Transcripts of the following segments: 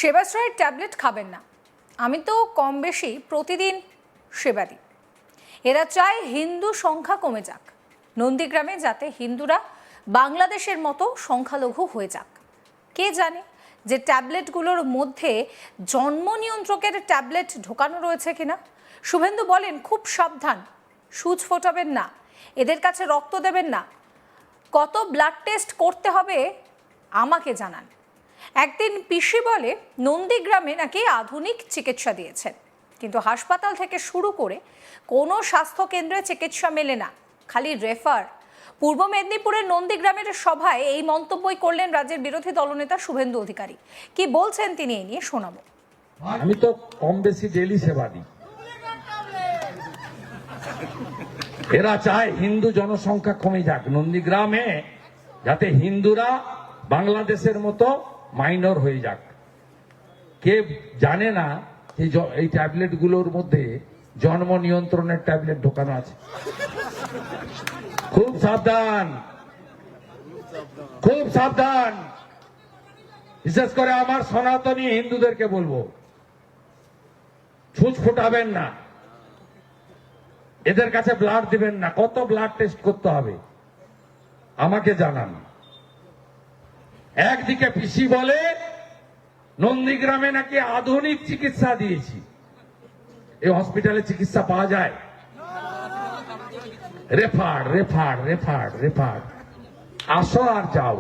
সেবাশ্রয়ের tablet খাবেন না। আমি তো কম বেশি প্রতিদিন সেবা দিই। এরা চায় হিন্দু সংখ্যা কমে যাক, নন্দীগ্রামে যাতে হিন্দুরা বাংলাদেশের মতো সংখ্যালঘু হয়ে যাক। কে জানে যে ট্যাবলেটগুলোর মধ্যে জন্ম নিয়ন্ত্রকের ট্যাবলেট ঢোকানো রয়েছে কিনা। শুভেন্দু বলেন, খুব সাবধান, সুচ ফোটাবেন না, এদের কাছে রক্ত দেবেন না, কত ব্লাড টেস্ট করতে হবে আমাকে জানান। একদিন পিসি বলে নন্দীগ্রামে নাকি আধুনিক চিকিৎসা দিয়েছেন, কিন্তু হাসপাতাল থেকে শুরু করে কোনো স্বাস্থ্য কেন্দ্রে চিকিৎসা মেলে না, খালি রেফার। পূর্ব মেদিনীপুরের নন্দীগ্রামের সভায় এই মন্তব্যই করলেন রাজ্যের বিরোধী দলনেতা শুভেন্দু অধিকারী। কি বলছেন তিনি এই নিয়ে শোনাবো। আমি তো কম বেশি ডেলি সেবা দিই। এরা চায় হিন্দু জনসংখ্যা কমে যাক, নন্দীগ্রামে যাতে হিন্দুরা বাংলাদেশের মতো মাইনর হয়ে যাক। কে জানে না এই ট্যাবলেট গুলোর মধ্যে জন্ম নিয়ন্ত্রণের ট্যাবলেট ঢোকানো আছে। খুব সাবধান, খুব সাবধান। বিশেষ করে আমার সনাতনী হিন্দুদেরকে বলবো, ছুঁচ ফোটাবেন না, এদের কাছে ব্লাড দিবেন না। কত ব্লাড টেস্ট করতে হবে আমাকে জানান। একদিকে পিসি বলে নন্দীগ্রামে নাকি আধুনিক চিকিৎসা দিয়েছি। এই হসপিটালে চিকিৎসা পাওয়া যায়? Refer refer refer refer. আসো আর যাও,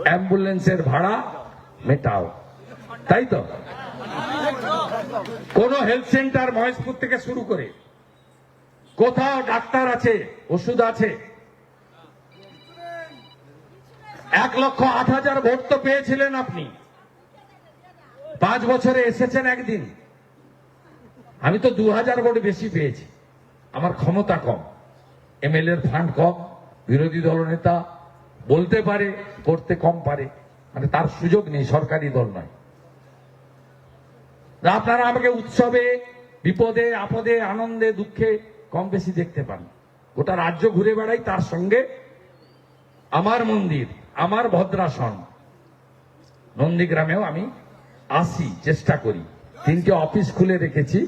অ্যাম্বুলেন্সের ভাড়া মেটাও, তাই তো? কোন হেলথ সেন্টার মহেশপুর থেকে শুরু করে কোথাও ডাক্তার আছে, ওষুধ আছে? 1,08,000 ভোট তো পেয়েছিলেন আপনি, 5 বছরে এসেছেন একদিন। আমি তো 2,000 ভোট বেশি পেয়েছি। আমার ক্ষমতা কম, এমএলএ এর ফান্ড কম, বিরোধী দলনেতা বলতে পারে, করতে কম পারে, মানে তার সুযোগ নেই, সরকারি দল নয়। আপনারা আমাকে উৎসবে, বিপদে, আপদে, আনন্দে, দুঃখে কম বেশি দেখতে পান। গোটা রাজ্য ঘুরে বেড়াই, তার সঙ্গে আমার মন্দির, আমার ভদ্রাসন নন্দীগ্রামেও আমি আসি, চেষ্টা করি। 3টে অফিস খুলে রেখেছি,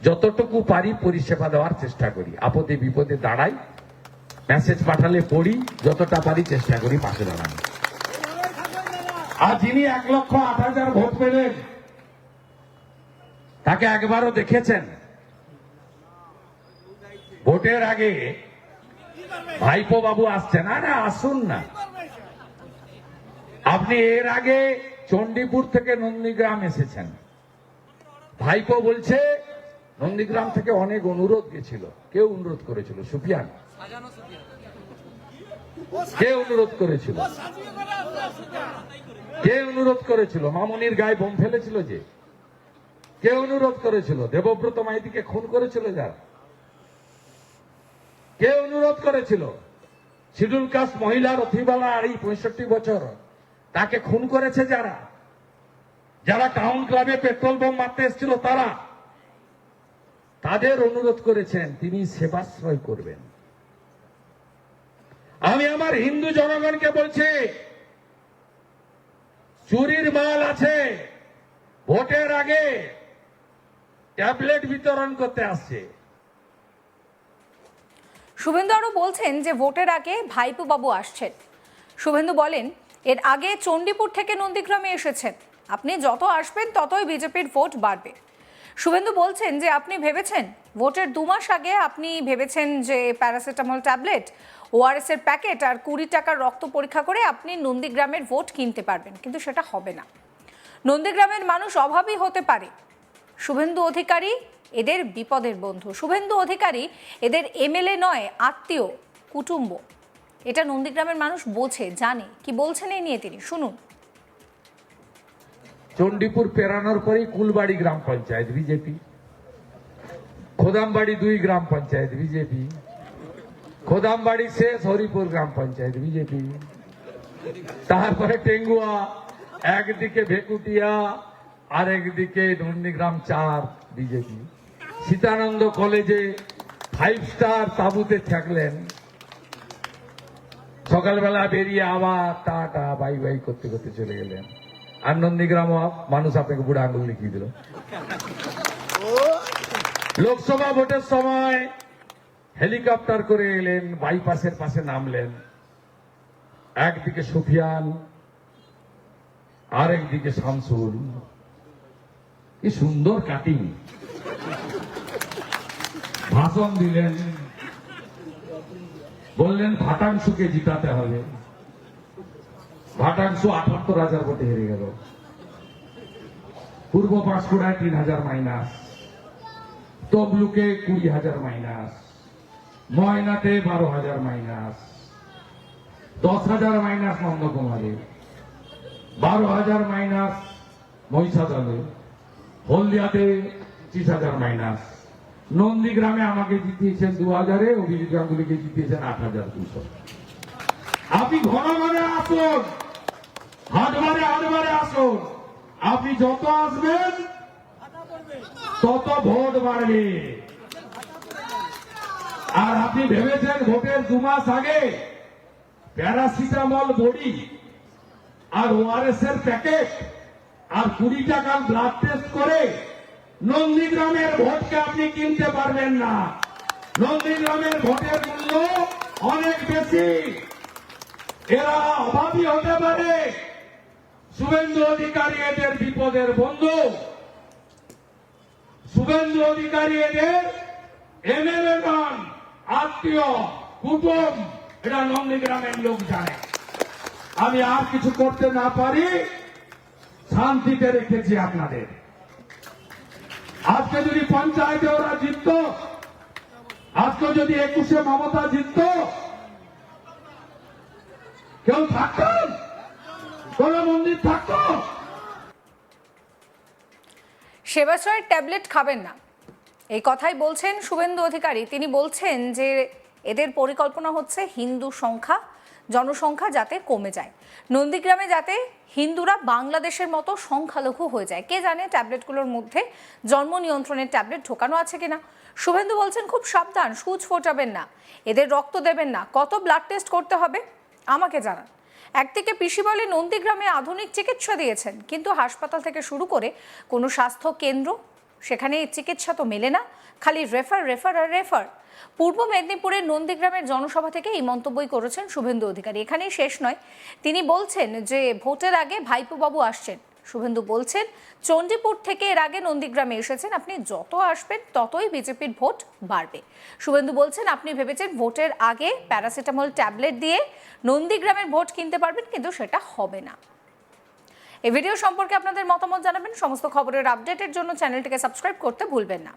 যতটুকু পারি পরিষেবা দেওয়ার চেষ্টা করি। আপদে বিপদে দাঁড়াই, মেসেজ পাঠালে পড়ি, যতটা পারি চেষ্টা করি পাশে দাঁড়ানো। আর যিনি 1,08,000 ভোট পেলেন, তাকে একবারও দেখেছেন? ভোটের আগে ভাইপো বাবু আসছেন, আরে আসুন না। আপনি এর আগে চণ্ডীপুর থেকে নন্দীগ্রাম এসেছেন। ভাইপো বলছে নন্দীগ্রাম থেকে অনেক অনুরোধ গেছিল। কেউ অনুরোধ করেছিল? সুফিয়ান। কে অনুরোধ করেছিল? কে অনুরোধ করেছিল? মামুনির গায়ে বোম ফেলেছিল যে? কে অনুরোধ করেছিল? দেবব্রত মাইতিকে খুন করেছিল যারা? কে অনুরোধ করেছিল? শিডিউল কাস্ট মহিলার অথিবালা, আর এই 65 বছর, তাকে খুন করেছে যারা? যারা টাউন ক্লাবে পেট্রোল বোম মারতে এসেছিল তারা? তাদের অনুরোধ করেছেন তিনি সেবাশ্রয় করবেন। আমি আমার হিন্দু জনগণকে বলছি, চুরির মাল আছে, ভোটের আগে ট্যাবলেট বিতরণ করতে আসছে। শুভেন্দু আরও বলছেন যে ভোটের আগে ভাইপো বাবু আসছেন। শুভেন্দু বলেন, এর আগে চণ্ডীপুর থেকে নন্দীগ্রামে এসেছেন, আপনি যত আসবেন ততই বিজেপির ভোট বাড়বে। শুভেন্দু বলছেন যে আপনি ভেবেছেন ভোটের 2 মাস আগে আপনি ভেবেছেন যে প্যারাসিটামল ট্যাবলেট, ওআরএস এর প্যাকেট আর 20 টাকার রক্ত পরীক্ষা করে আপনি নন্দীগ্রামের ভোট কিনতে পারবেন, কিন্তু সেটা হবে না। নন্দীগ্রামের মানুষ অভাবী হতে পারে। শুভেন্দু অধিকারী এদের বিপদের বন্ধু। শুভেন্দু অধিকারী এদের এমএলএ নয়, আত্মীয়, কুটুম্ব। এটা নন্দীগ্রামের মানুষ বোঝে, জানে। কি বলছেন এই নিয়ে তিনি শুনুন। চণ্ডীপুর পেরানোর পরেই কুলবাড়ি গ্রাম পঞ্চায়েত বিজেপি, খোদামবাড়ি 2 গ্রাম পঞ্চায়েত বিজেপি, খোদামবাড়ি শেষ হরিপুর গ্রাম পঞ্চায়েত বিজেপি, তারপরে টেঙ্গুয়া, একদিকে ভেকুটিয়া আর একদিকে নন্দীগ্রাম 4 বিজেপি। সীতানন্দ কলেজে 5 স্টার তাঁবুতে থাকলেন, সকালবেলা বেরিয়ে আবার টাটা বাই বাই করতে করতে চলে গেলেন। আর নন্দীগ্রাম মানুষ আপনাকে বুড়ো আঙুল দেখিয়ে দিল। লোকসভা ভোটের সময় হেলিকপ্টার করে এলেন, বাইপাসের পাশে নামলেন, একদিকে সুফিয়ান আর একদিকে শামসুল। কি সুন্দর কাটিং, ভাষণ দিলেন, বললেন ভাটাংশুকে জিতাতে হবে। ভাটাংশু ৭৮,০০০ ভোটে হেরে গেল। পূর্ব পাঁশকুড়ায় ৩,০০০ মাইনাস, তবলুকে ২০,০০০ মাইনাস, ময়নাতে ১২,০০০ মাইনাস, ১০,০০০ মাইনাস নন্দকুমারে, ১২,০০০ মাইনাস মহিষাদলে, হলদিয়াতে ৩০,০০০ মাইনাস। নন্দীগ্রামে আমাকে জিতিয়েছেন ২,০০০, অভিজিৎ গাঙ্গুলিকে জিতিয়েছেন ৮,২০০। আপনি ঘন ঘনে আসুন, হাটবারে আসুন। আপনি যত আসবেন তত ভোট বাড়বে। আর আপনি ভেবেছেন ভোটের ২ মাস আগে প্যারাসিটামল বড়ি আর ওআরএস এর প্যাকেট আর ২০ টাকার ব্লাড টেস্ট করে নন্দীগ্রামের ভোটকে আপনি কিনতে পারবেন না। নন্দীগ্রামের ভোটের মূল্য অনেক বেশি। এরা অভাবী হতে পারে, শুভেন্দু অধিকারী এদের বিপদের বন্ধু। শুভেন্দু অধিকারী এদের এমএলএ নন, আত্মীয় কুটুম। এটা নন্দীগ্রামের লোক জানে। আমি আর কিছু করতে না পারি, শান্তিতে রেখেছি আপনাদের। আজকে যদি পঞ্চায়েতে ওরা জিতত, আজকে যদি ২১শে মমতা জিতত, কেউ থাকতেন? কোন মন্দির থাকত? সেবাশ্রয়ের ট্যাবলেট খাবেন না, এই কথাই বলছেন শুভেন্দু অধিকারী। তিনি বলছেন যে এদের পরিকল্পনা হচ্ছে হিন্দু সংখ্যা, জনসংখ্যা যাতে কমে যায়, নন্দীগ্রামে যাতে হিন্দুরা বাংলাদেশের মতো সংখ্যালঘু হয়ে যায়। কে জানে ট্যাবলেটগুলোর মধ্যে জন্ম নিয়ন্ত্রণের ট্যাবলেট ঢোকানো আছে কিনা। শুভেন্দু বলছেন খুব সাবধান, সুচ ফোটাবেন না, এদের রক্ত দেবেন না, কত ব্লাড টেস্ট করতে হবে আমাকে জানান। একদিকে পিসি বলে নন্দীগ্রামে আধুনিক চিকিৎসা দিয়েছেন, কিন্তু হাসপাতাল থেকে শুরু করে কোনো স্বাস্থ্য কেন্দ্র, সেখানে চিকিৎসা তো মেলে না, খালি রেফার। পূর্ব মেদিনীপুরের নন্দীগ্রামের জনসভা থেকে এই মন্তব্যই করেছেন শুভেন্দু অধিকারী। এখানেই শেষ নয়, তিনি বলছেন যে ভোটের আগে ভাইপো বাবু আসছেন। শুভেন্দু বলছেন চণ্ডীপুর থেকে এর আগে নন্দীগ্রামে এসেছেন, আপনি যত আসবেন ততই বিজেপির ভোট বাড়বে। শুভেন্দু বলছেন আপনি ভেবেছেন ভোটের আগে প্যারাসিটামল ট্যাবলেট দিয়ে নন্দীগ্রামের ভোট কিনতে পারবেন, কিন্তু সেটা হবে না। এই ভিডিও সম্পর্কে আপনাদের মতামত জানাবেন। সমস্ত খবরের আপডেটের জন্য চ্যানেলটিকে সাবস্ক্রাইব করতে ভুলবেন না।